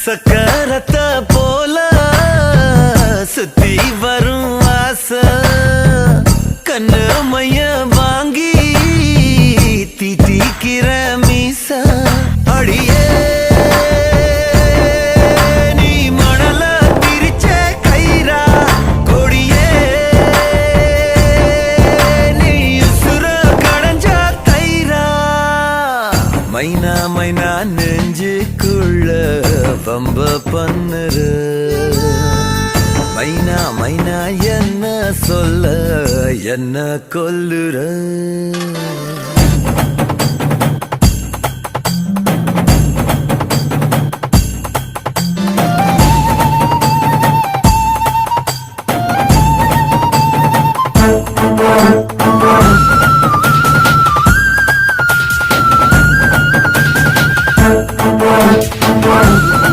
சக்கரத்த போல சுத்தி வரும் ஆசை கண்ணு மைய வாங்கி தீட்டிக்கிற மீச அடியே நீ மணல திரிச்ச கயிறா கொடியே நீ உசுர கடைஞ்ச தயிரா மைனா மைனா நெஞ்சுக்குள்ள பம்ப பண்ணுற மைனா மைனா என்ன சொல்ல என்ன கொல்லுற